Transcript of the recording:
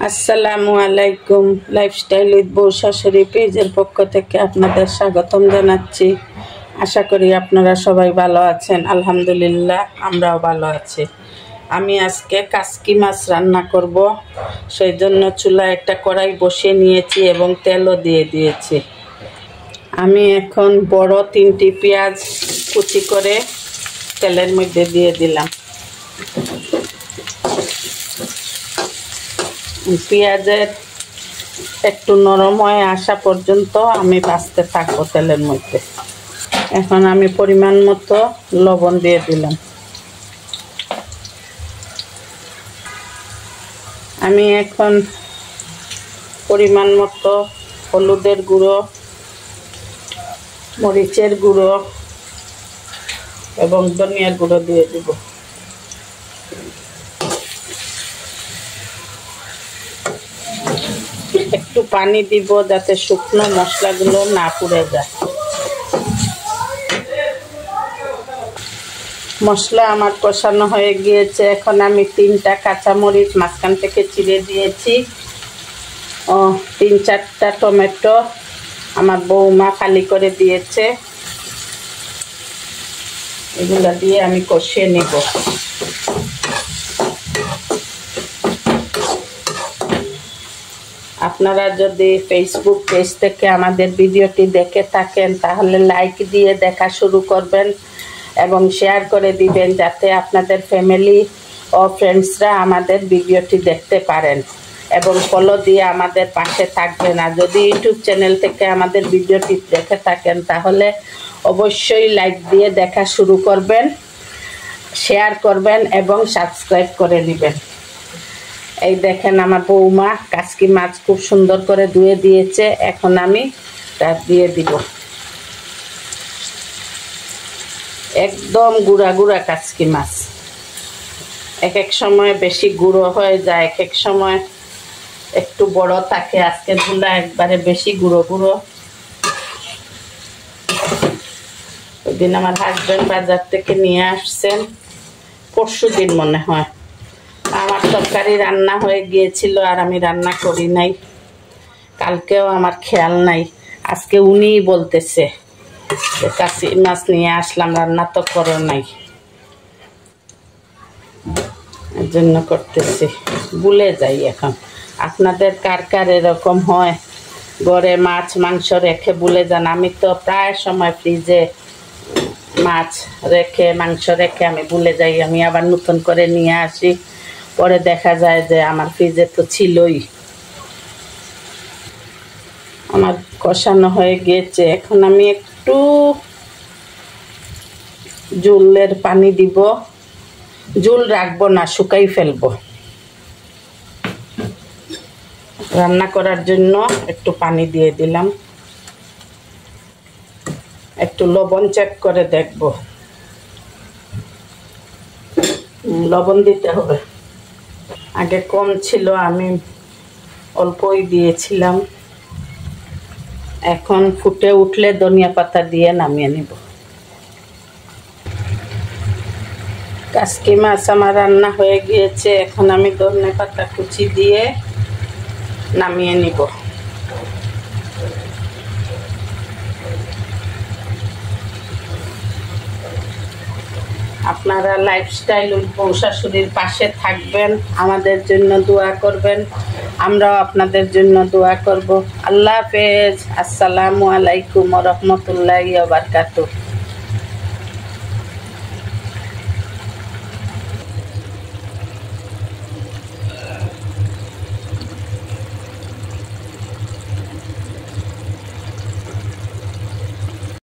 আসসালামু আলাইকুম। Lifestyle with বউ শাশুড়ি পেজের পক্ষ থেকে আপনাদের স্বাগতম জানাচ্ছি। আশা করি আপনারা সবাই ভালো আছেন। আলহামদুলিল্লাহ আমরাও ভালো আছি। আমি আজকে কাসকি মাছ রান্না করব, সেই জন্য চুলায় একটা কড়াই বসিয়ে নিয়েছি এবং তেলও দিয়ে দিয়েছি। আমি এখন বড় 3টি পেঁয়াজ কুচি করে তেলের মধ্যে দিয়ে দিলাম। পেঁয়াজের একটু নরম হয়ে আসা পর্যন্ত আমি ভাজতে থাকবো তেলের মধ্যে। এখন আমি পরিমাণ মতো লবণ দিয়ে দিলাম। আমি এখন পরিমাণ মতো হলুদের গুঁড়ো, মরিচের গুঁড়ো এবং ধনিয়ার গুঁড়ো দিয়ে দিব। একটু পানি দিব যাতে শুকনো মশলাগুলো না পুড়ে যায়। মশলা আমার কষানো হয়ে গিয়েছে। এখন আমি 3টা কাঁচামরিচ মাঝখান থেকে চিড়ে দিয়েছি ও 3-4টা টমেটো আমার বৌমা খালি করে দিয়েছে। এগুলো দিয়ে আমি কষিয়ে নেব। আপনারা যদি ফেসবুক পেজ থেকে আমাদের ভিডিওটি দেখে থাকেন তাহলে লাইক দিয়ে দেখা শুরু করবেন এবং শেয়ার করে দিবেন যাতে আপনাদের ফ্যামিলি ও ফ্রেন্ডসরা আমাদের ভিডিওটি দেখতে পারেন এবং ফলো দিয়ে আমাদের পাশে থাকবেন। আর যদি ইউটিউব চ্যানেল থেকে আমাদের ভিডিওটি দেখে থাকেন তাহলে অবশ্যই লাইক দিয়ে দেখা শুরু করবেন, শেয়ার করবেন এবং সাবস্ক্রাইব করে নেবেন। এই দেখেন আমার বৌমা কাসকি মাছ খুব সুন্দর করে ধুয়ে দিয়েছে। এখন আমি তা দিয়ে দিব। একদম গুঁড়া গুঁড়া কাসকি মাছ। এক এক সময় বেশি গুঁড়ো হয়ে যায়, এক এক সময় একটু বড় থাকে। আজকে গুলা একবারে বেশি গুঁড়ো গুঁড়ো। ওই দিন আমার হাজব্যান্ড বাজার থেকে নিয়ে আসছেন, পরশুদিন মনে হয়। আমার তরকারি রান্না হয়ে গিয়েছিল আর আমি রান্না করি নাই। কালকেও আমার খেয়াল নাই। আজকে উনিই বলতেছে কাসকি মাছ নিয়ে আসলাম, রান্না তো করো নাই, এর জন্য করতেছি। ভুলে যাই এখন। আপনাদের কার কার এরকম হয় ঘরে মাছ মাংস রেখে ভুলে যান? আমি তো প্রায় সময় ফ্রিজে মাছ রেখে মাংস রেখে আমি ভুলে যাই। আমি আবার নতুন করে নিয়ে আসি, পরে দেখা যায় যে আমার ফ্রিজে তো ছিলই। আমার কষানো হয়ে গিয়েছে। এখন আমি একটু ঝোলের পানি দিব। ঝোল রাখবো না, শুকাই ফেলবো। রান্না করার জন্য একটু পানি দিয়ে দিলাম। একটু লবণ চেক করে দেখব। লবণ দিতে হবে। আগে কম ছিল, আমি অল্পই দিয়েছিলাম। এখন ফুটে উঠলে ধনিয়া পাতা দিয়ে নামিয়ে নিব। কাসকি মাছ আমার রান্না হয়ে গিয়েছে। এখন আমি ধনিয়া পাতা কুচি দিয়ে নামিয়ে নিব। আপনারা লাইফস্টাইল উইথ বউ শাশুড়ির পাশে থাকবেন, আমাদের জন্য দোয়া করবেন, আমরাও আপনাদের জন্য দোয়া করব। আল্লাহ হাফেজ। আসসালামু আলাইকুম ওয়া রাহমাতুল্লাহি ওয়া বারাকাতুহু।